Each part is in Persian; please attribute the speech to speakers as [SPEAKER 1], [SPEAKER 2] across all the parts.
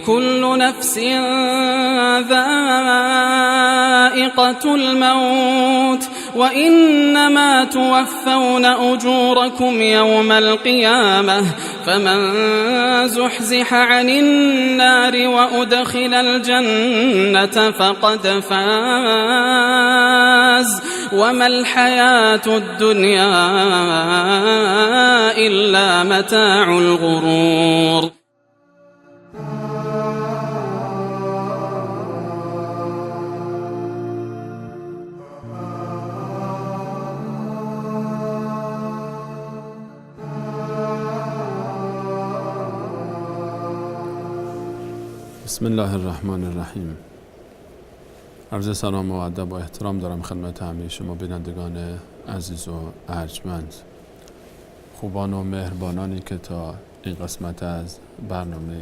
[SPEAKER 1] كل نفس ذائقة الموت وإنما توفون أجوركم يوم القيامة فمن زحزح عن النار وأدخل الجنة فقد فاز وما الحياة الدنيا إلا متاع الغرور.
[SPEAKER 2] بسم الله الرحمن الرحیم. عرض سلام و ادب و احترام دارم خدمت همه شما بینندگان عزیز و ارجمند، خوبان و مهربانانی که تا این قسمت از برنامه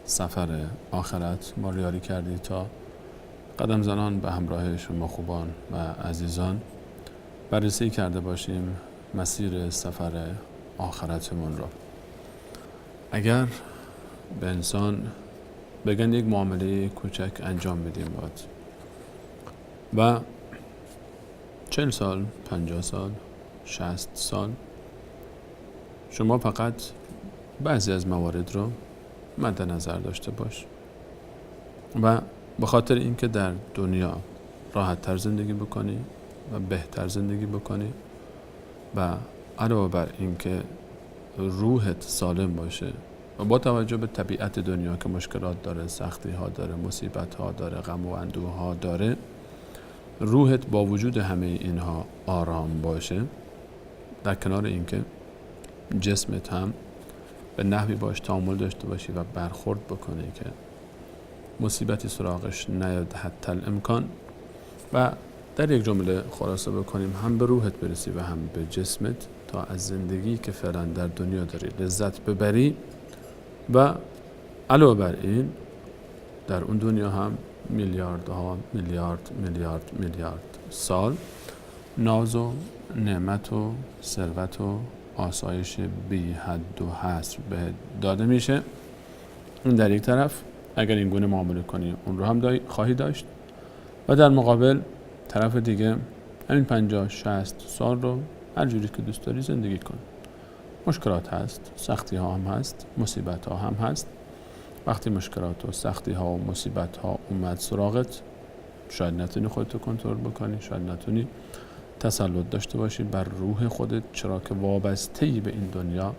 [SPEAKER 2] سفر آخرت ما رو یاری کردید تا قدم زنان به همراه شما خوبان و عزیزان بررسی کرده باشیم مسیر سفر آخرتمون رو. اگر به انسان بگن یک معامله کوچک انجام بدیم و 40 سال، 50 سال، 60 سال شما فقط بعضی از موارد رو مد نظر داشته باش و به خاطر اینکه در دنیا راحت تر زندگی بکنی و بهتر زندگی بکنی و علاوه بر اینکه روحت سالم باشه و با توجه به طبیعت دنیا که مشکلات داره، سختی ها داره، مصیبت ها داره، غم و اندوه ها داره، روحت با وجود همه اینها آرام باشه، در کنار اینکه جسمت هم به نحوی باش تعامل داشته باشی و برخورد بکنی که مصیبتی سراغش نیاد حتی الامکان و در یک جمله خلاصه بکنیم هم به روحت برسی و هم به جسمت تا از زندگی که فعلا در دنیا داری لذت ببری و علاوه بر این در اون دنیا هم میلیاردها میلیارد سال ناز و نعمت و ثروت و آسایش بی حد و حصر بهت داده میشه. این در یک طرف اگر این گونه معامله کنی اون رو هم خواهی داشت و در مقابل طرف دیگه همین 50-60 سال رو هر جوری که دوست داری زندگی کن. مشکلات هست، سختی ها هم هست، مصیبت ها هم هست. وقتی مشکلات و سختی ها و مصیبت ها اومد سراغت شاید نتونی خودتو کنترل بکنی، شاید نتونی تسلط داشته باشی بر روح خودت، چرا که وابسته‌ای به این دنیا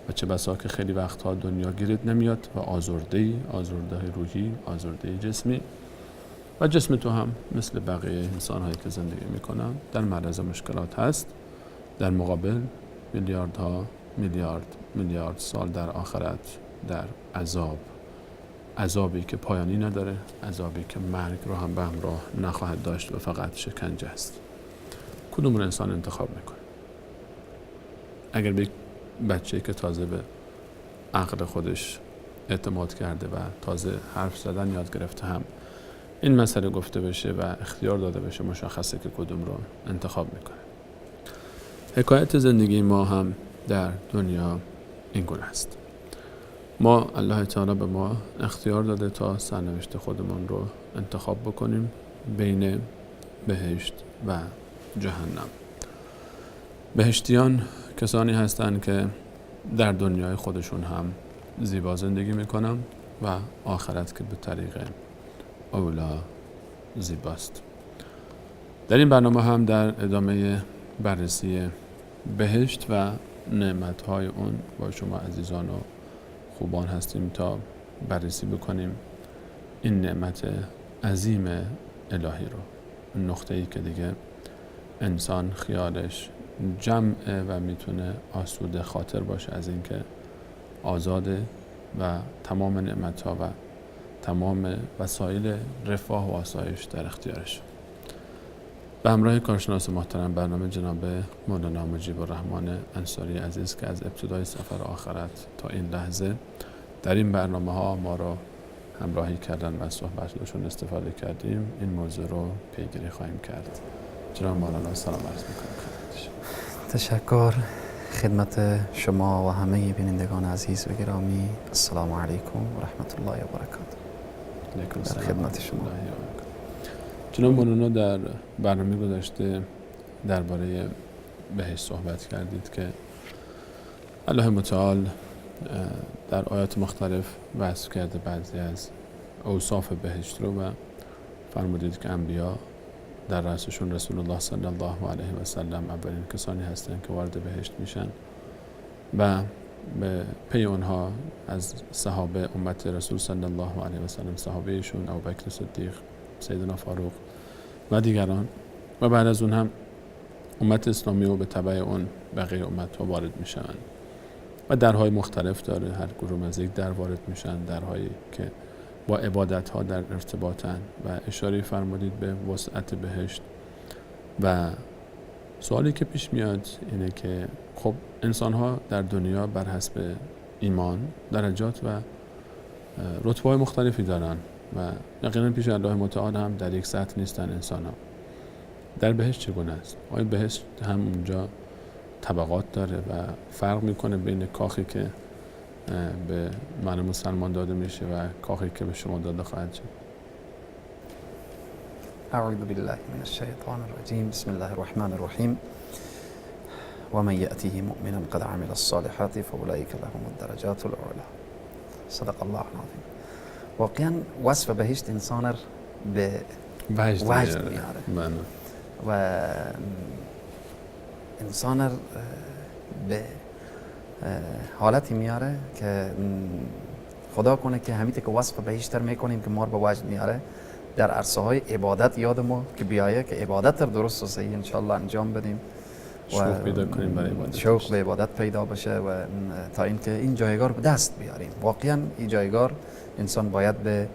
[SPEAKER 2] و چه بسا که خیلی وقتها دنیا گیرت نمیاد و آزرده روحی، آزرده جسمی و جسم تو هم مثل بقیه انسان هایی که زندگی میکنن در معرض مشکلات هست. در مقابل میلیارد سال در آخرت در عذابی که پایانی نداره، عذابی که مرگ رو هم به همراه نخواهد داشت و فقط شکنجه است. کدوم رو انسان انتخاب میکنه؟ اگر به بچه‌ای که تازه به عقل خودش اعتماد کرده و تازه حرف زدن یاد گرفته هم این مسئله گفته بشه و اختیار داده بشه، مشخصه که کدوم رو انتخاب میکنه. حکایت زندگی ما هم در دنیا این گونه است. ما الله تعالی به ما اختیار داده تا سرنوشت خودمون رو انتخاب بکنیم بین بهشت و جهنم. بهشتیان کسانی هستند که در دنیای خودشون هم زیبا زندگی میکنن و آخرت که به طریق اولا زیباست. در این برنامه هم در ادامه بررسی بهشت و نعمت‌های اون با شما عزیزان و خوبان هستیم تا بررسی بکنیم این نعمت عظیم الهی رو، نقطه‌ای که دیگه انسان خیالش جمعه و میتونه آسوده خاطر باشه از اینکه آزاده و تمام نعمت‌ها و تمام وسایل رفاه و آسایش در اختیارش. به همراه کارشناس محترم برنامه جناب مولانا مجیب الرحمن انصاری عزیز که از ابتدای سفر آخرت تا این لحظه در این برنامه ها ما رو همراهی کردن و صحبتشون استفاده کردیم، این موضوع رو پیگیری خواهیم کرد. جناب مولانا سلام عرض می‌کنم.
[SPEAKER 3] تشکر. خدمت شما و همه بینندگان عزیز و گرامی، السلام علیکم و رحمت الله و برکاته. در خدمت شما.
[SPEAKER 2] جناب مولانا در برنامه گذشته درباره بهشت صحبت کردید که الله متعال در آیات مختلف وصف کرده بعضی از اوصاف بهشت رو و فرمودید که انبیا در رأسشون رسول الله صلی الله علیه و سلم اولین کسانی هستند که وارد بهشت میشن و به پی اونها از صحابه امت رسول صلی الله علیه و سلم، صحابهشون ابوبکر صدیق، سیدنا فاروق و دیگران، و بعد از اون هم امت اسلامی و به تبع اون بقیه امت ها وارد میشن و درهای مختلف داره. هر گروه از یک در وارد میشن، درهایی که با عبادت ها در ارتباطن و اشاره فرمودید به وسعت بهشت. و سوالی که پیش میاد اینه که خب انسان ها در دنیا بر حسب ایمان درجات و رتبه های مختلفی دارن و یقینا پیش الله متعال هم در یک سطح نیستن انسان ها. در بهشت چگونه است؟ آیا بهشت هم اونجا طبقات داره و فرق میکنه بین کاخی که به من مسلمان داده میشه و کاخی که به شما داده خواهد شد؟
[SPEAKER 3] اعوذ بالله من الشیطان الرجیم. بسم الله الرحمن الرحیم. و من یأتیه مؤمنا قد عمل الصالحات فاولئک لهم الدرجات العلی. صدق الله العظیم. واقعا وصف بهشت انسان به وجد میاره و انسان به حالتی میاره که خدا کنه که همیشه که وصف بهشتر میکنیم که ما رو به وجد میاره در عرصه های عبادت یاد ما که بیایه که عبادت رو درست و صحیح انشاءالله انجام بدیم و
[SPEAKER 2] شوق پیدا کنیم برای عبادت،
[SPEAKER 3] شوق به عبادت پیدا بشه و تا اینکه این جایگاه رو به دست بیاریم. واقعا این جایگاه انسان باید به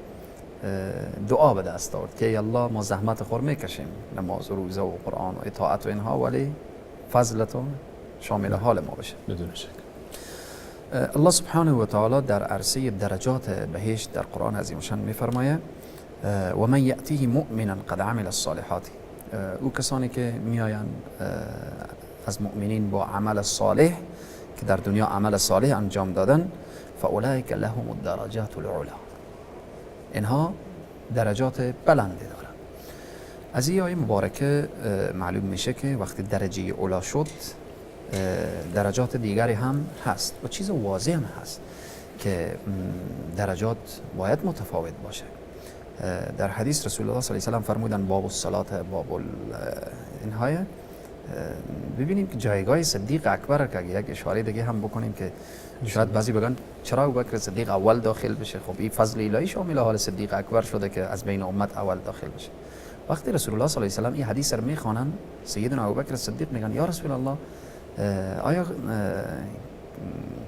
[SPEAKER 3] دعا به دست آورد که ای الله ما زحمت خور میکشیم، نماز و روزه و قرآن و اطاعت و اینها، ولی فضلتون شامل حال ما بشه.
[SPEAKER 2] بدون شک.
[SPEAKER 3] الله سبحانه و تعالی در عرصه درجات بهشت در قرآن عظیم شان میفرماید و من یأتیه مؤمنا قد عمل الصالحات. او کسانی که میآیند از مؤمنین با عمل صالح که در دنیا عمل صالح انجام دادن، فاولئک لهم الدرجات العلی. اینها درجات بلندی دارن. از این آیه مبارکه معلوم میشه که وقتی درجه اعلی شد درجات دیگری هم هست و چیز واضح هم هست که درجات باید متفاوت باشه. در حدیث رسول الله صلی الله علیه و سلم فرمودن باب الصلاه باب اینهای. ببینیم که جایگاه صدیق اکبر که یک اشاره دیگه هم بکنیم که شاید بعضی بگن چرا ابوبکر صدیق اول داخل بشه؟ خب این فضل الهی شامل حال صدیق اکبر شده که از بین امت اول داخل بشه. وقتی رسول الله صلی الله علیه و سلم این حدیث رو میخوانن، سیدنا ابوبکر صدیق میگن یا رسول الله آیا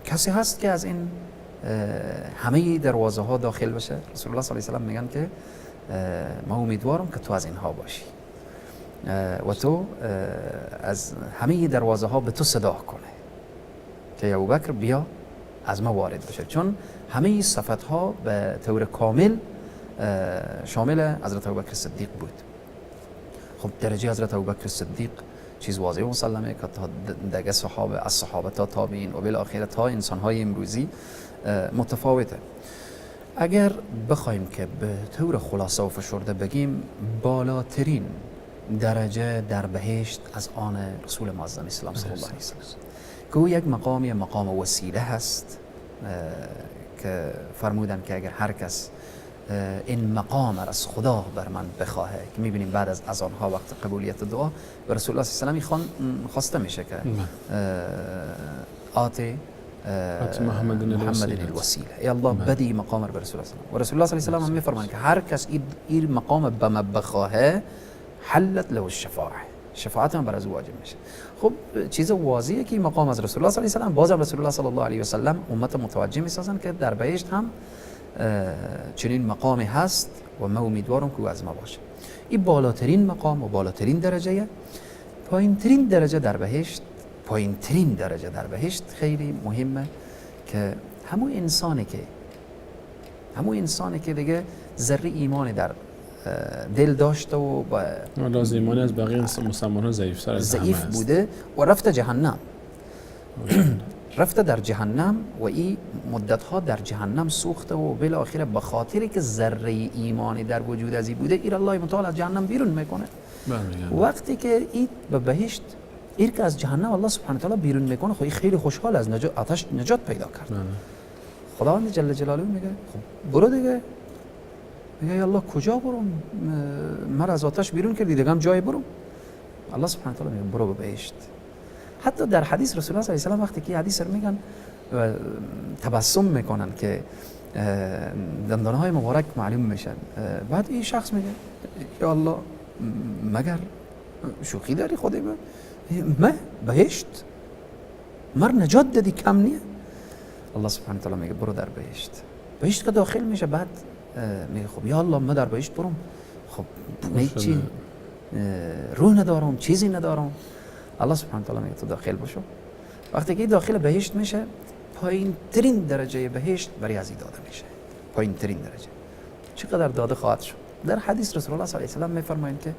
[SPEAKER 3] کسی هست که از این همه دروازه ها داخل بشه؟ رسول الله صلی الله علیه و سلم میگن که ما امیدوارم که تو از اینها باشی و تو از همه دروازه ها به تو صدا کنه که ابوبکر بیا از ما وارد بشه، چون همه صفت ها به طور کامل شامل حضرت ابوبکر صدیق بود. خب درجه حضرت ابوبکر صدیق چیز واضح و مسلمه که تا دیگه صحابه از صحابه تا تابعین و بالاخره تا انسان های امروزی متفاوته. اگر بخوایم که به طور خلاصه و فشرده بگیم بالاترین درجه در بهشت از آن رسول معظم اسلام صلی الله علیه و سلم که او یک مقام وسیله هست که فرمودن که اگر هر کس این مقام از خدا بر من بخواهه، که میبینیم بعد از اذانها وقت قبولیت دعا و رسول الله صلی الله علیه و سلم خواسته میشه که آتی محمد الوسیله، ای الله بدی مقام بر رسول الله و رسول الله صلی الله علیه و سلم هم میفرمایند که هر کس این مقام به من بخواهه حلت له الشفاعه، شفاعت هم بر از واجب میشه. خب چیز واضحه که مقام از رسول الله صلی الله علیه و سلم، بازم رسول الله صلی الله علیه و سلم امت متوجه میسازن که در بهشت هم چنین مقامی هست و ما امیدوارم که از ما باشه. این بالاترین مقام و بالاترین درجه. پایینترین درجه در بهشت خیلی مهمه که همون انسانی که دیگه ذره ایمانی در دل داشته و
[SPEAKER 2] لازم ایمانی از بقیه مسلمان ها ضعیف بوده
[SPEAKER 3] و رفته جهنم رفته در جهنم و این مدتها در جهنم سوخته و بالاخره به خاطری که ذره ایمانی در وجود ازی بوده این الله متعال از جهنم بیرون میکنه. وقتی که این به بهشت این که از جهنم الله سبحانه و تعالی بیرون میکنه خب خیلی خوشحال از آتش نجات پیدا کرد. خداوند جل جلاله میگه خب برو دیگه. میگه یا الله کجا برم؟ من از آتش بیرون کردی دیگه هم جای برم؟ الله سبحانه و تعالی میگه برو به بهشت. حتی در حدیث رسول الله صلی الله علیه و آله وقتی که حدیث رو میگن تبسم میکنن که دندانهای مبارک معلوم میشن، بعد این شخص میگه یا الله مگر شوخی داری خودی من بهشت مر نجات دادی کم نیه؟ الله سبحانه و تعالی میگه برو در بهشت. بهشت که داخل میشه بعد میگه خب یا الله من در بهشت برم، خب چی روح ندارم چیزی ندارم. الله سبحانه و تعالی میگه تو داخل بشو. وقتی که داخل بهشت میشه پایین ترین درجه بهشت برای ازی داده میشه، پایین ترین درجه. چقدر داده خواهد شد؟ در حدیث رسول الله صلی الله علیه و آله میفرمایند که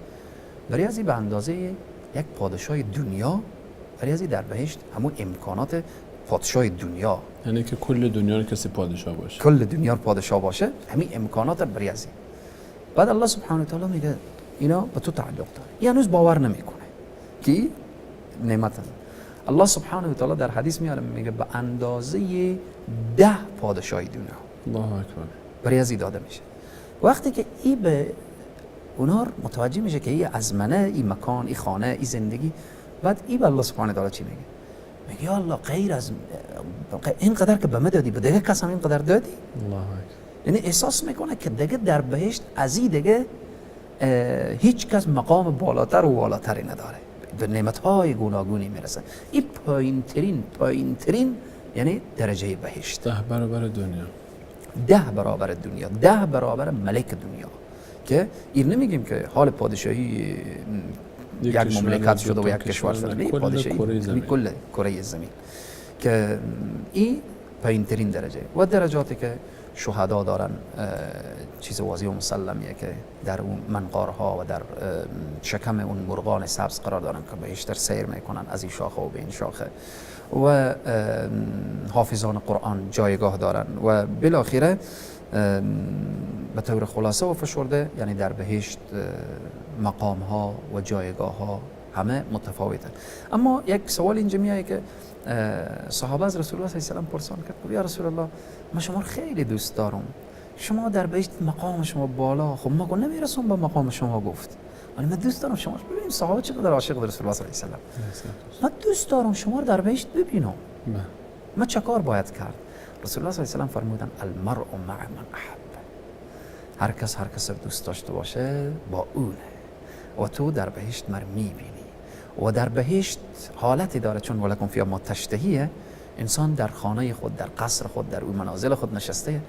[SPEAKER 3] برای ازی به اندازه یک پادشاه دنیا برای ازی در بهشت همون امکانات پادشاه دنیا،
[SPEAKER 2] یعنی که کل دنیا رو کسی پادشاه باشه،
[SPEAKER 3] کل دنیا رو پادشاه باشه، همین امکانات برای ازی. بعد الله سبحانه و تعالی میگه اینا به تو تعلق داره. هنوز باور نمیکنه که نعمت الله سبحانه و تعالی در حدیث میگه به اندازه 10 پادشاهی دنیا
[SPEAKER 2] الله اکبر
[SPEAKER 3] برای ازی داده میشه. وقتی که این به اونها متوجه میشه که این ازمنه، این مکان، این خانه، این زندگی، بعد این به الله سبحانه و تعالی چی میگه؟ میگه یا الله غیر از اینقدر که به من دادی به دیگه کس هم اینقدر دادی؟
[SPEAKER 2] الله اکبر.
[SPEAKER 3] یعنی احساس میکنه که دیگه در بهشت از این دیگه هیچ کس مقام بالاتر و والاتری نداره، به نعمت‌های گوناگونی میرسه. این پایین ترین یعنی درجه بهشت.
[SPEAKER 2] 10 برابر دنیا،
[SPEAKER 3] 10 برابر دنیا، 10 برابر ملک دنیا. که این نمیگیم که حال پادشاهی یک مملکت شده و یک کشور شده، پادشاهی کل کره زمین. که این پایین ترین درجه و درجاتی که شهدا دارن چیز واضح و مسلمیه که در اون منقارها و در شکم اون مرغان سبز قرار دارن که بیشتر سیر میکنن از این شاخه و به این شاخه، و حافظان قرآن جایگاه دارن و بالاخره به طور خلاصه و فشرده یعنی در بهشت مقام ها و جایگاه ها همه متفاوته. اما یک سوال اینجا میاد که صحابه از رسول الله صلی الله علیه و آله پرسان کرد یا رسول الله من شما خیلی دوست دارم، شما در بهشت مقام شما بالا، خب ما نمیرسم به مقام شما گفت، ولی من دوست دارم شما ببینیم صحابه چقدر عاشق رسول الله صلی الله علیه و آله. من دوست دارم شما رو در بهشت ببینم، من چه کار باید کرد؟ رسول الله صلی الله علیه و آله فرمودن المرء مع من احب. هر کس دوست داشته باشه با اونه و تو در بهشت مر میبینی. و در بهشت حالتی داره چون ولکم فیها ما تشتهیه، انسان در خانه خود، در قصر خود، در اون منازل خود نشسته،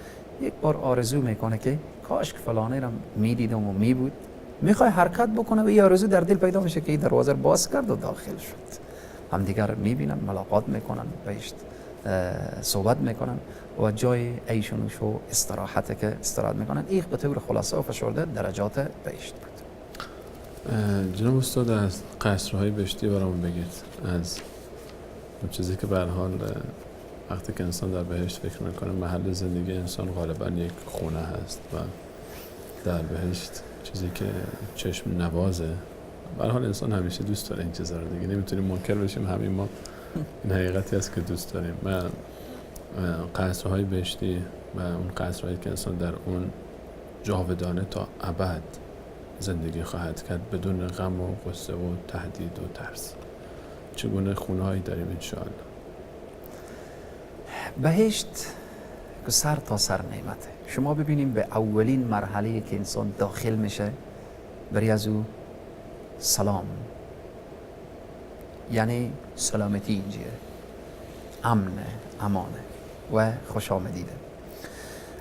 [SPEAKER 3] یک بار آرزو میکنه که کاش که فلانه را میدیدم و میبود، میخوای حرکت بکنه و این آرزو در دل پیدا میشه که این دروازه باز کرد و داخل شد. همدیگر میبینن، ملاقات میکنن، بهشت صحبت میکنن و جای عیش و استراحت که استراحت میکنن. این به طور خلاصه و فشرده درجات بهشت بود.
[SPEAKER 2] جناب استاد از قصرهای بهشتی برامون بگید، از چیزی که به هر حال وقتی که انسان در بهشت فکر میکنه محل زندگی انسان غالبا یک خونه هست و در بهشت چیزی که چشم نوازه، به هر حال انسان همیشه دوست داره این چیزا رو دیگه، نمیتونیم منکر بشیم، همین ما این حقیقتی است که دوست داریم. و قصرهای بهشتی و اون قصرهایی که انسان در اون جاودانه تا ابد زندگی خواهد کرد بدون غم و غصه و تهدید و ترس، چگونه خونه هایی داریم انشاءالله؟
[SPEAKER 3] بهشت که سر تا سر نعمته. شما ببینیم به اولین مرحله که انسان داخل میشه برای از او سلام، یعنی سلامتی اینجیه، امن، امانه و خوش آمدیده.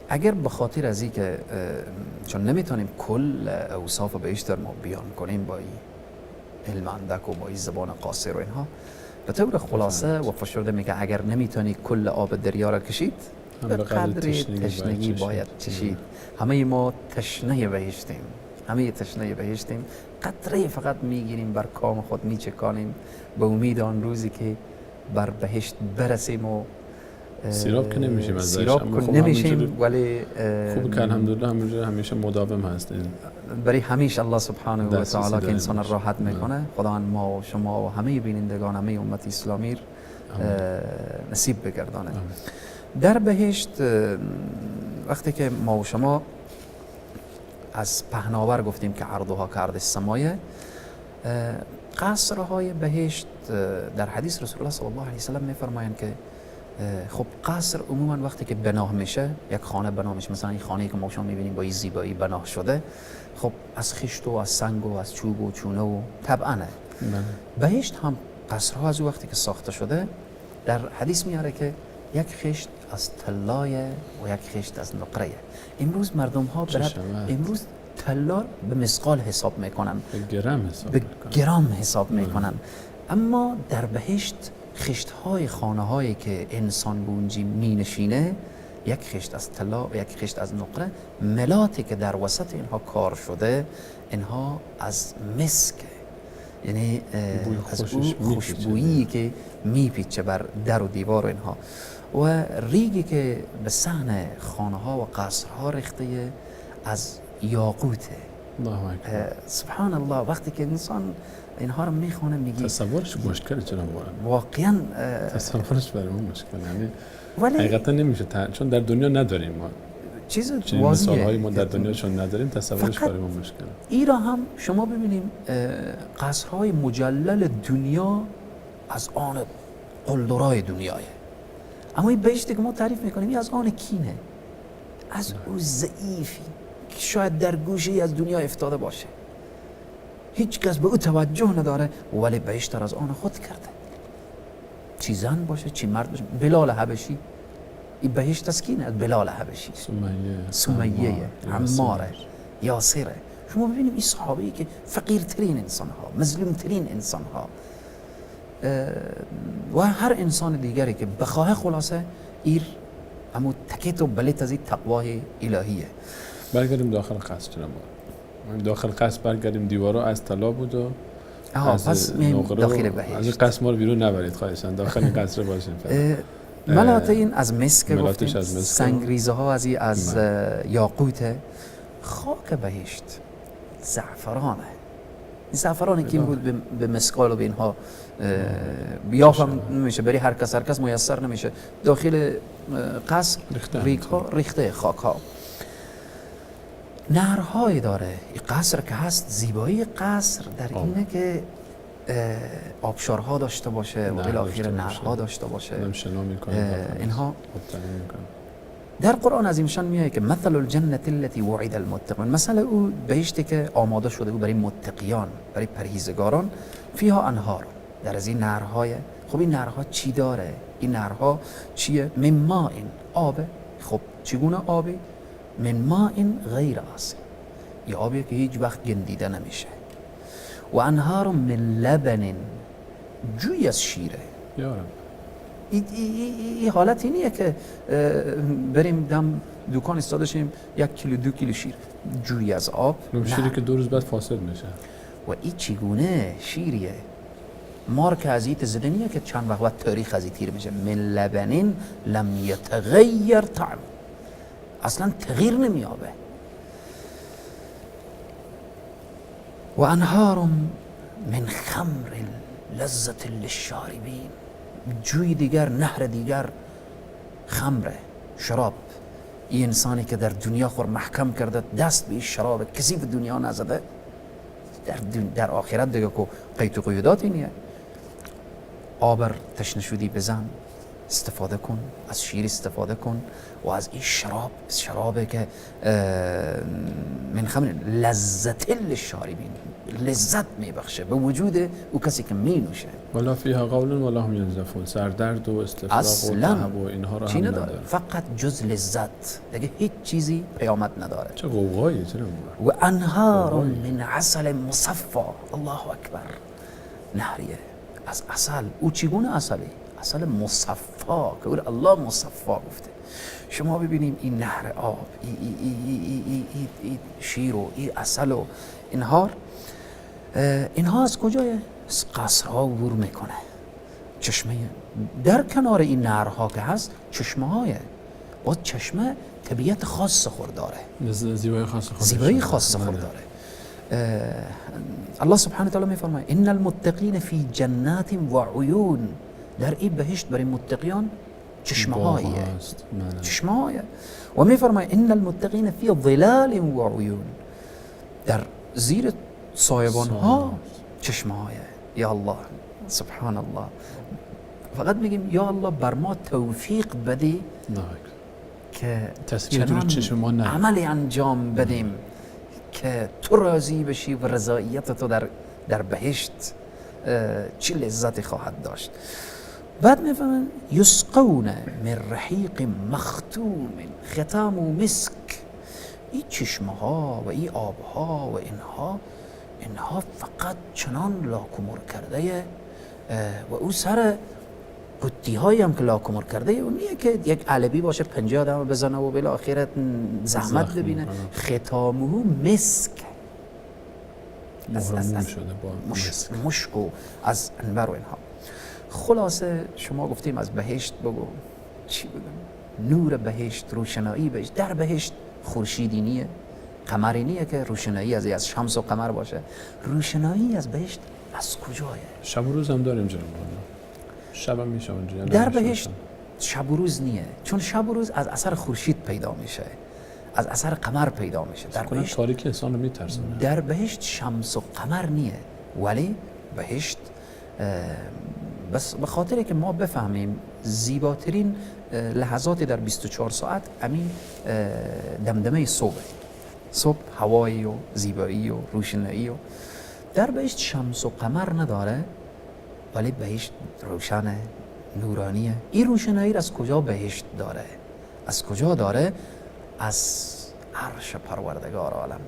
[SPEAKER 3] اگر به خاطر از این که چون نمیتونیم کل اوصاف بهشت ما بیان کنیم با این علم اندک و با این زبان قاصر و اینها، به طور خلاصه و فشرده میگه اگر نمیتونی کل آب دریا را کشید به قدر تشنگی باید چشید. همه ما تشنه بهشتیم، همه تشنه بهشتیم، قطره فقط میگیریم بر کام خود میچکانیم به امید آن روزی که بر بهشت برسیم و
[SPEAKER 2] سیراب که نمیشیم ازش،
[SPEAKER 3] سیراب که نمیشیم، ولی
[SPEAKER 2] خوبه که الحمدلله همونجوری همیشه مداوم هست.
[SPEAKER 3] برای همیشه الله سبحانه و تعالی که انسان
[SPEAKER 2] باشه.
[SPEAKER 3] راحت میکنه. خداوند ما و شما و همه بینندگان همه امت اسلامی نصیب بگردانه. در بهشت وقتی که ما و شما از پهناور گفتیم که عرضها که عرض السمایه، قصرهای بهشت در حدیث رسول الله صلی الله علیه و سلم میفرمایند که خب قصر عموما وقتی که بنا میشه، یک خانه بنا میشه، مثلا این خانه‌ای که ما شما میبینیم با این زیبایی بنا شده، خب از خشت و از سنگ و از چوب و چونه و طبعاً بهشت هم قصرها از وقتی که ساخته شده در حدیث میاره که یک خشت از طلای و یک خشت از نقره. امروز مردم ها امروز طلا به مسقال حساب میکنن، به گرم حساب میکنن، اما در بهشت خشت های خانه هایی که انسان به اونجا می نشینه، یک خشت از طلا و یک خشت از نقره، ملاتی که در وسط اینها کار شده اینها از مسک، یعنی از اون خوشبویی که میپیچه بر در و دیوار اینها، و ریگی که به صحن خانه ها و قصرها ریخته از یاقوته. سبحان الله. وقتی که انسان اینها رو میخونه میگی
[SPEAKER 2] تصورش مشکله، چرا
[SPEAKER 3] واقعا
[SPEAKER 2] تصورش برای ما مشکله، یعنی حقیقتا نمیشه چون در دنیا نداریم ما
[SPEAKER 3] چیز
[SPEAKER 2] واضحه، مثالهای ما در دنیا چون نداریم، تصورش برای ما مشکله.
[SPEAKER 3] ایرا هم شما ببینیم قصرهای مجلل دنیا از آن قلدرای دنیاه، اما این بهشتی که ما تعریف میکنیم این از آن کینه، از او ضعیفی که شاید در گوشه از دنیا افتاده باشه، هیچ کس به او توجه نداره، ولی بهشت از آن خود کرده، چی زن باشه چی مرد باشه. بلال حبشی این بهشت از کینه، از بلال حبشی، سمیه، عماره، یاسره. شما ببینیم این صحابه‌ای که فقیرترین انسان ها، مظلومترین انسان ها و هر انسان دیگری که بخواه، خلاصه ایر اما تکیت و بلیت از این تقوای الهیه.
[SPEAKER 2] برگردیم داخل قصر جناب. داخل قصر برگردیم، دیوارا از طلا بود و
[SPEAKER 3] پس داخل بهشت.
[SPEAKER 2] از قصر ما رو بیرون نبرید خواهشاً، داخل قصر باشیم.
[SPEAKER 3] ملات این از مسک گفتیم، سنگریزه ها از یاقوت، خاک بهشت زعفرانه. زعفرانی که این بود به مسقال و به اینها بیافم نمیشه، برای هر کس میسر نمیشه. داخل قصر ریخته خاک ها. نهرهای داره این قصر که هست. زیبایی قصر در اینه که آبشارها داشته باشه و بالاخره نهرها داشته باشه. اینها در قرآن عظیمشان میاد که مثل الجنة التي وعد المتقون، مثل او بهشتی که آماده شده بود برای متقیان، برای پرهیزگاران، فیها انهار، در از این نهرهای. خب این نهرها چی داره؟ این نهرها چیه؟ من ماء، آب. خب چگونه آبی؟ من ماء غیر آسن، یه آبی که هیچ وقت گندیده نمیشه. و انهار من لبن، جوی از شیره. این حالت اینیه که بریم دم دکان استاده شیم 1 کیلو 2 کیلو شیر، جوی از آب،
[SPEAKER 2] شیری که 2 روز بعد فاسد میشه.
[SPEAKER 3] و این چگونه شیریه؟ مارک از این زدنیه که چند وقت بعد تاریخ از این تیر میشه. من لبن لم یتغیر طعم، اصلا تغییر نمیابه. و انهار من خمر لذت للشاربین، جوی دیگر، نهر دیگر، خمره، شراب. این انسانی که در دنیا خور محکم کرده دست به این شراب کسی به دنیا نزده، در آخرت دیگه که قید و قیودات اینیه. آبر تشنه شدی بزن، استفاده کن از شیر، استفاده کن و از این شرابه که من خمر لذت للشاربین، لذت میبخشه به وجود او کسی که می نوشه.
[SPEAKER 2] ولا فیها قول ولا هم ینزفون، سردرد و استفراغ و تعب و اینها رو هم نداره،
[SPEAKER 3] فقط جز لذت، دیگه هیچ چیزی پیامد نداره.
[SPEAKER 2] چه قوقایی.
[SPEAKER 3] و انهار من عسل مصفا، الله اکبر، نهریه از عسل. او چگونه عسلی؟ عسل مصفا که الله مصفا گفته. شما ببینیم این نهر آب، این شیر و این عسل و اینها از کجای؟ از قصرها عبور میکنه چشمه در کنار این نهرها که هست چشمه های باز چشمه طبیعت خاص خود داره،
[SPEAKER 2] زیبایی خاص خود
[SPEAKER 3] زیبایی خاص خود داره. الله سبحانه و تعالی میفرماید ان المتقین فی جنات و عیون، در این بهشت برای متقیان چشمه هاییه، چشمه هاییه. و میفرماید ان المتقین فی ظلال و عیون، در زیر سایبان ها چشمه هاییه. یا الله سبحان الله، فقط میگیم یا الله بر ما توفیق بده که چنان عملی انجام بدیم که تو راضی بشی و رضایت تو در بهشت چه لذتی خواهد داشت. بعد میفهمن یسقون من رحیق مختوم ختام مسک، این چشمه ها و این آب ها و اینها فقط چنان لاکمر کرده و او سر قطی هایی هم که لاکمر کرده اون نیه که یک علبی باشه 50 آدم بزنه و بلا آخرت زحمت ببینه. ختامه مسک، مشک و از انبر و اینها. خلاصه شما گفتیم از بهشت بگو چی بگم؟ نور بهشت، روشنایی بهشت. در بهشت خورشیدی نیه، قمری نیه که روشنایی از شمس و قمر باشه. روشنایی از بهشت از کجایه؟
[SPEAKER 2] شب و روز هم داریم جناب. شب هم میشه اونجا
[SPEAKER 3] در بهشت شب و روز نیه، چون شب و روز از اثر خورشید پیدا میشه، از اثر قمر پیدا میشه. در بهشت
[SPEAKER 2] تاریکی انسان رو میترسونه.
[SPEAKER 3] در بهشت شمس و قمر نیه، ولی بهشت بس به خاطر که ما بفهمیم زیباترین لحظات در 24 ساعت همین دمدمه صبح هوایی و زیبایی و روشنایی و در بهشت شمس و قمر نداره، ولی بهشت روشنه، نورانیه. این روشنایی از کجا بهشت داره؟ از کجا داره؟ از عرش پروردگار عالم.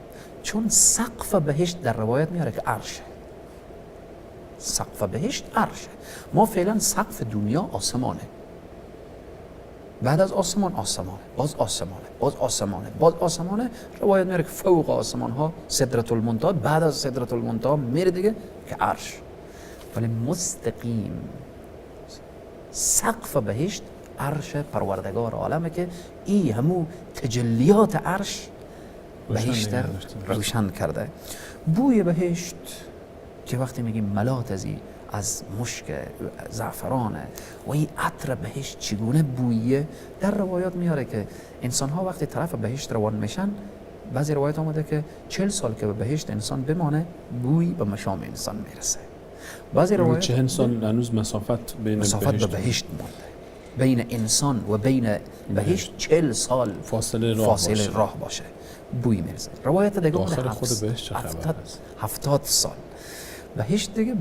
[SPEAKER 3] چون سقف بهشت در روایت میاره که عرشه، سقف بهشت عرشه. ما فعلا سقف دنیا آسمانه، بعد از آسمان آسمانه، باز آسمانه، باز آسمانه، باز آسمانه. روایت میاره که فوق آسمان ها سدرة المنتهی، بعد از سدرة المنتهی میره دیگه که عرش. ولی مستقیم سقف بهشت عرش پروردگار عالمه که این همو تجلیات عرش بهشت روشن کرده. بوی بهشت که وقتی میگیم ملات از مشک زعفرانه و این عطر بهشت چگونه بویه، در روایات میاره که انسان ها وقتی طرف بهشت روان میشن، بعضی روایات آمده که 40 سال که به بهشت انسان بمانه بوی به مشام انسان میرسه. بعضی روایات
[SPEAKER 2] 40 سال هنوز مسافت بین
[SPEAKER 3] به بهشت مونده، بین انسان و بین بهشت 40 سال فاصله راه باشه بوی میرسه. روایت دیگه
[SPEAKER 2] داخل خود بهشت چه خبر
[SPEAKER 3] 70 سال بهشت دیگه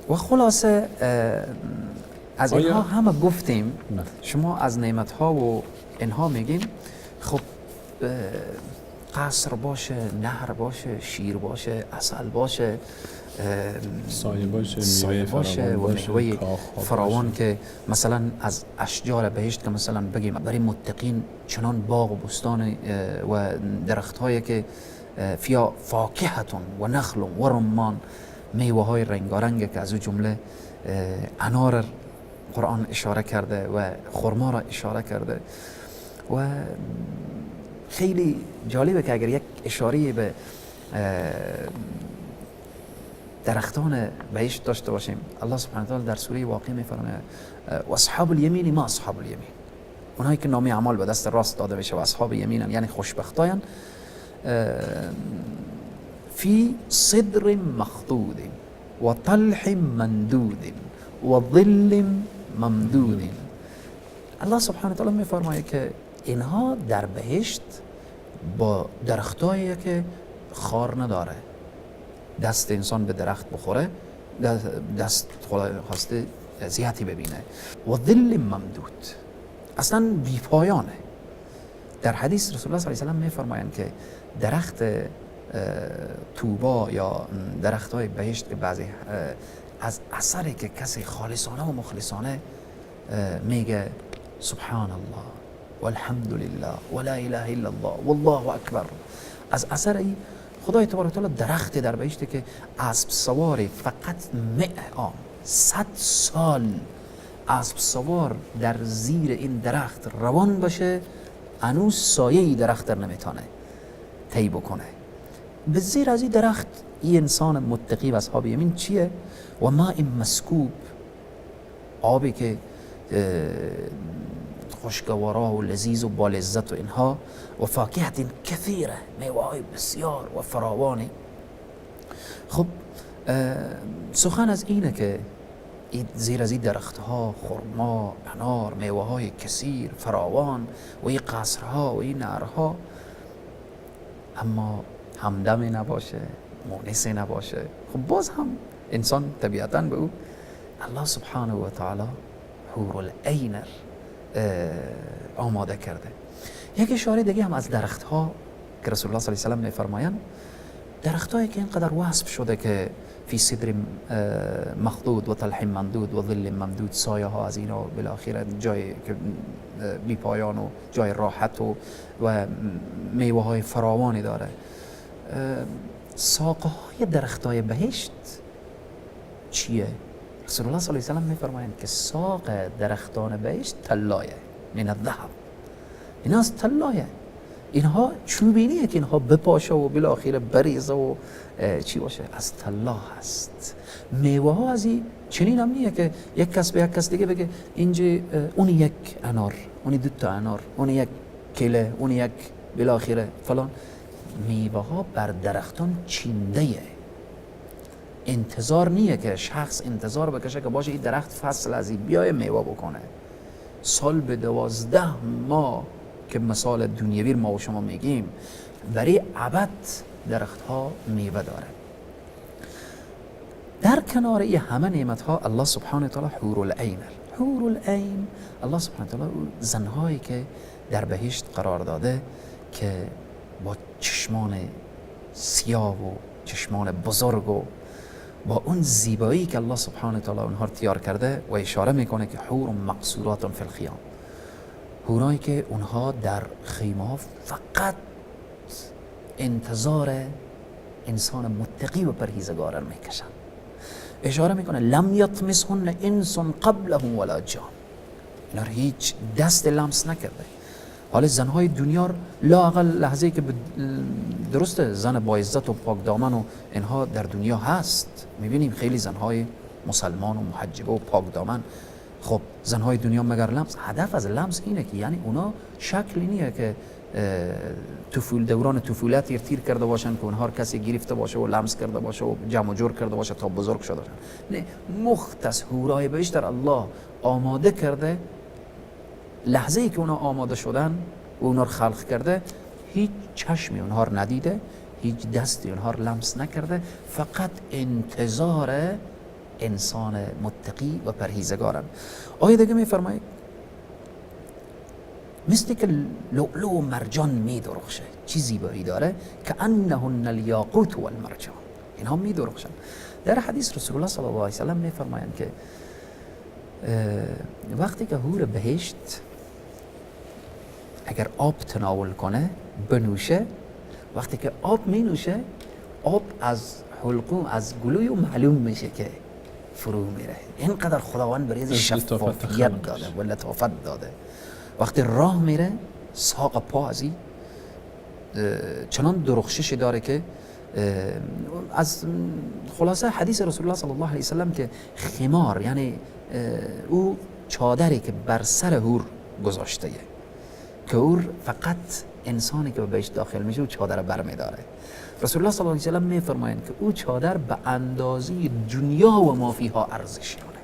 [SPEAKER 3] و خلاصه از اینها همه گفتیم. شما از نعمت ها و اینها میگیم، خب قصر باشه، نهر باشه، شیر باشه، عسل باشه،
[SPEAKER 2] سایه
[SPEAKER 3] باشه و میوه فراوان که مثلا از اشجار بهشت که مثلا بگیم برای متقین چنان باغ و بستان و درخت هایی که فیا فاکهتون و نخل و رمان، میوه های رنگارنگ که از او جمله انار قرآن اشاره کرده و خرما را اشاره کرده. و خیلی جالبه که اگر یک اشاره به درختان بهشت داشته باشیم، الله سبحانه و تعالی در سوره واقعه میفرماید و اصحاب الیمین ما اصحاب الیمین، اونایی که نامه اعمال به دست راست داده بشه و اصحاب یمینن یعنی خوشبختایان، فی صدر مخضود و طلح مندود و ظل ممدود. الله سبحانه و تعالی میفرماید که اینها در بهشت با درختایی که خار نداره، دست انسان به درخت بخوره دست خواسته زیادی ببینه، و ظل ممدود اصلا بی پایانه. در حدیث رسول الله صلی الله علیه و سلم میفرمایند که درخت طوبا یا درخت های بهشت که بعضی از اثری که کسی خالصانه و مخلصانه میگه سبحان الله والحمد لله ولا اله الا الله والله اکبر، از اثر این خدای تبارک و تعالی درخت در بهشت که اسب سوار فقط 100 سال اسب سوار در زیر این درخت روان باشه، هنوز سایه درخت در نمیتونه طی بکنه. به زیر از این درخت این انسان متقی و اصحاب یمین چیه؟ و ماء مسکوب، آبی که خوشگوارا و لذیذ و با لذت و اینها، و فاکهت کثیره، میوه های بسیار و فراوانی. خب سخن از اینه که زیر از این درخت ها خرما، انار، میوه های کثیر فراوان و این قصرها و این نهرها، اما همدمی نباشه، مونسی نباشه. خب باز هم انسان طبیعتاً به او الله سبحانه و تعالی حور العین آماده کرده. یک اشاره دیگه هم از درخت ها که رسول الله صلی الله علیه و سلم میفرمایند، درخت هایی که اینقدر وصف شده که فی صدر مخضود و طلح ممدود و ظل ممدود، سایه ها از اینا بالاخره جای که بی پایان و جای راحت و میوه های فراوانی داره. ساقه های درخت های بهشت چیه؟ رسول الله صلی الله علیه و سلم میفرمایند که ساق درختان بهشت طلایه من الذهب، اینا از طلایه، اینها چوبینیه که اینها بپاشه و بالاخره بریزه و چی باشه، از طلا هست. میوه ها از این چنین هم نیه که یک کس به یک کس دیگه بگه اینجا اون یک انار، اون دو تا انار، اون یک کیله، اون یک بالاخره فلان. میوه ها بر درختان چینده، انتظار نیه که شخص انتظار بکشه که باشه این درخت فصل از این بیای میوه بکنه. سال به 12 ماه که مثال دنیوی ما و شما میگیم، برای ابد درخت ها میوه داره. در کنار این همه نعمت ها الله سبحانه و تعالی حور العین، حور العین الله سبحانه و تعالی زنهایی که در بهشت قرار داده که با چشمان سیاه و چشمان بزرگ و با اون زیبایی که الله سبحانه و تعالی اونها رو تیار کرده، و اشاره میکنه که حور مقصورات فی الخیام، حورایی که اونها در خیمه ها فقط انتظار انسان متقی و پرهیزگار میکشن. اشاره میکنه لم یطمسهن انس قبلهم ولا جان، اینا هیچ دست لمس نکرده. حالا زنهای دنیا لااقل لحظه‌ای که درسته زن با عزت و پاک دامن و اینها در دنیا هست، میبینیم خیلی زنهای مسلمان و محجبه و پاک دامن. خب زنهای دنیا مگر لمس، هدف از لمس اینه که یعنی اونا شکلی نیه که دوران طفولت تیر کرده باشن که اونها کسی گرفته باشه و لمس کرده باشه و جمع جور کرده باشه تا بزرگ شده باشن. نه، مختص حورای بیشتر الله آماده کرده. لحظه ای که اونا آماده شدن و اونا رو خلق کرده، هیچ چشمی اونها رو ندیده، هیچ دستی اونها رو لمس نکرده، فقط انتظار انسان متقی و پرهیزگارن. آیه دیگه میفرماید مثل که لؤلؤ و مرجان میدرخشه، چی زیبایی داره، که انهن الیاقوت و المرجان، اینها میدرخشن. در حدیث رسول الله صلی الله علیه و سلم میفرمایند که وقتی که حور بهشت اگر آب تناول کنه بنوشه، وقتی که آب می نوشه، آب از حلقوم از گلوی و معلوم میشه که فرو میره. اینقدر خداوند برای شفافیت داده و لطافت داده. وقتی راه میره ساق پا از این چنان درخششی داره که از خلاصه حدیث رسول الله صلی الله علیه و سلم که خمار یعنی او چادری که بر سر حور گذاشته که حور فقط انسانی که به بهشت داخل میشه او چادر بر میداره. رسول الله صلی الله علیه و سلم میفرمایند که او چادر به اندازه دنیا و ما فیها ارزش داره،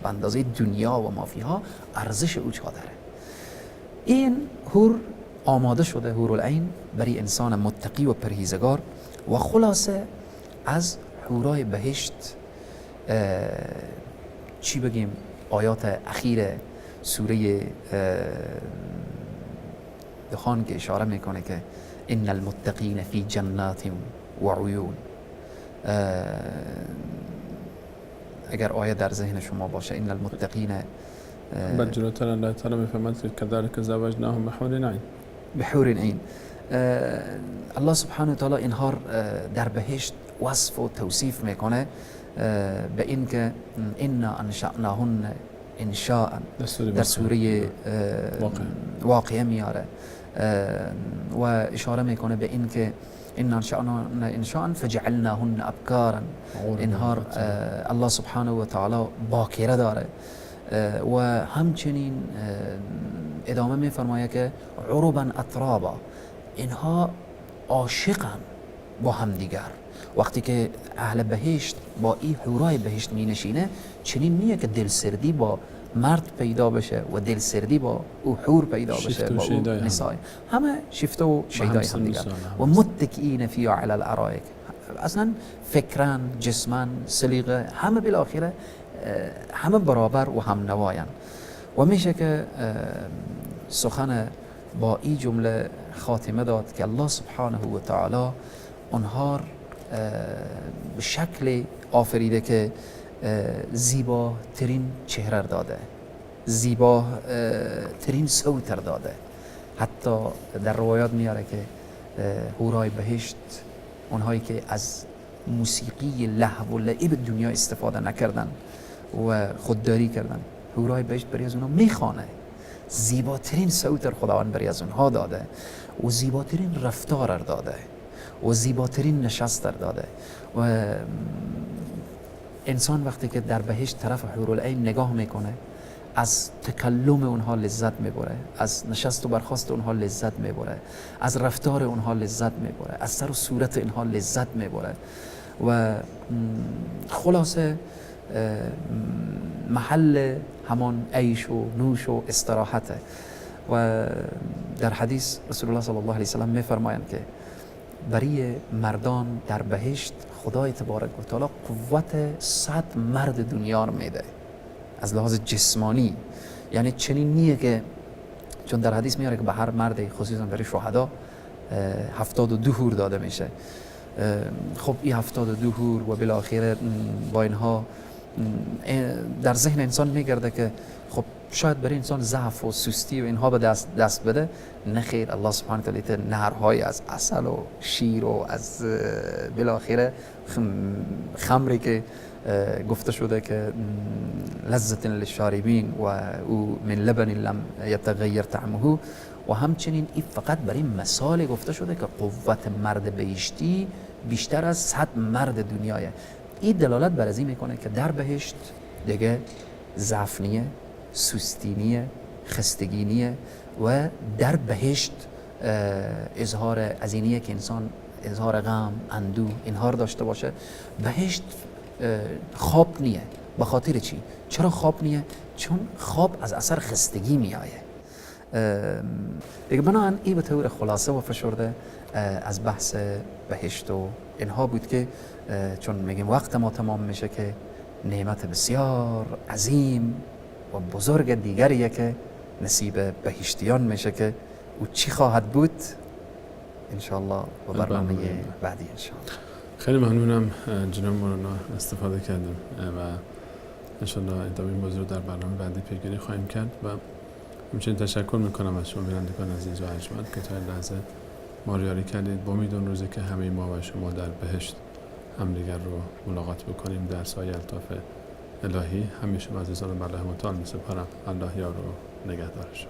[SPEAKER 3] به اندازه دنیا و ما فیها ارزش او چادره. این حور آماده شده، حور العین، برای انسان متقی و پرهیزگار. و خلاصه از حورای بهشت چی بگیم؟ آیات اخیر سوره دخان که اشاره میکنه که ان المتقین فی جنات و عیون. اگر آیه در ذهن شما باشه، ان المتقین
[SPEAKER 2] بل جلوتر الله تعالی میفرماید که کذالک زوجناهم بحور عین،
[SPEAKER 3] بحور عین. الله سبحانه و تعالی اینها در بهشت وصف و توصیف میکنه به این که انا انشأناهن انشاء در سوره واقعه میاره و اشاره میکنه به این که ان انشأناهن انشاء فجعلناهن ابکارا. اینها الله سبحانه و تعالی باکره داره و همچنین ادامه میفرماید که عربا اترابا، اینها عاشقن با همدیگر. وقتی که اهل بهشت با این حورای بهشت می نشینه، چنین نیه که دلسردی با مرد پیدا بشه و دلسردی با او حور پیدا بشه، با او نسای، همه شیفته و شیدای هم دیگر و متکئین فیها علی الارائک. اصلا فکرن، جسمن، سلیقه، همه بالاخره همه برابر و هم نواین. و میشه که سخن با این جمله خاتمه داد که الله سبحانه و تعالی اونها به شکل آفریده که زیباترین چهره داده، زیباترین صوت داده. حتی در روایات میاره که حورای بهشت، اونهایی که از موسیقی لهو و لعب دنیا استفاده نکردن و خودداری کردن، حورای بهشت بری از اونها میخوانه. زیباترین صوت خداوند بری از اونها داده و زیباترین رفتار داده و زیباترین نشست داده. و انسان وقتی که در بهشت طرف حورالعین نگاه میکنه، از تکلم اونها لذت میبره، از نشست و برخاست اونها لذت میبره، از رفتار اونها لذت میبره، از سر و صورت اونها لذت میبره و خلاصه محل همان عیش و نوش و استراحته. و در حدیث رسول الله صلی الله علیه وسلم میفرمایند که برای مردان در بهشت خدای تبارک و تعالی قوت 100 مرد دنیا رو میده از لحاظ جسمانی. یعنی چنین نیه که، چون در حدیث میاره که به هر مرد، خصوصا برای شهدا، 72 حور داده میشه. خب این 72 حور و بالاخره با اینها در ذهن انسان میگرده که خب شاید برای انسان ضعف و سستی و اینها به دست بده. نه خیر، الله سبحانه و تعالی نهرهای از عسل و شیر و از بالاخره خمری که گفته شده که لذت للشاربین و او من لبن لم یتغیر طعمه. و همچنین این فقط برای مثال گفته شده که قوت مرد بهشتی بیشتر از 100 مرد دنیاه. این دلالت بر از این میکنه که در بهشت دیگه ضعف نیه، سستی نیه، خستگی نیه و در بهشت اظهار از اینیه که انسان اظهار غم، اندوه اینها رو داشته باشه. بهشت خواب نیه. به خاطر چی؟ چرا خواب نیه؟ چون خواب از اثر خستگی میآیه. دیگه بنابراین این به طور خلاصه و فشرده از بحث بهشت و اینها بود که چون میگیم وقت ما تمام میشه که نعمت بسیار عظیم و بزرگ دیگریه که نصیب بهشتیان میشه که او چی خواهد بود انشاءالله و برنامه بعدی انشاءالله.
[SPEAKER 2] خیلی ممنونم جناب مولانا، استفاده کردیم و انشاءالله ادامه این موضوع رو در برنامه بعدی پیگیری خواهیم کرد. و همچنین تشکر میکنم از شما بینندگان عزیز و ارجمند که تا این لحظه ما رو یاری کردید. با امید اون روزی که همه ما و شما در بهشت همدیگر رو ملاقات بکنیم در سایه الطاف الهی. همیشه عزیزان بالله متعال میسپارم. الله یار و نگهدارش.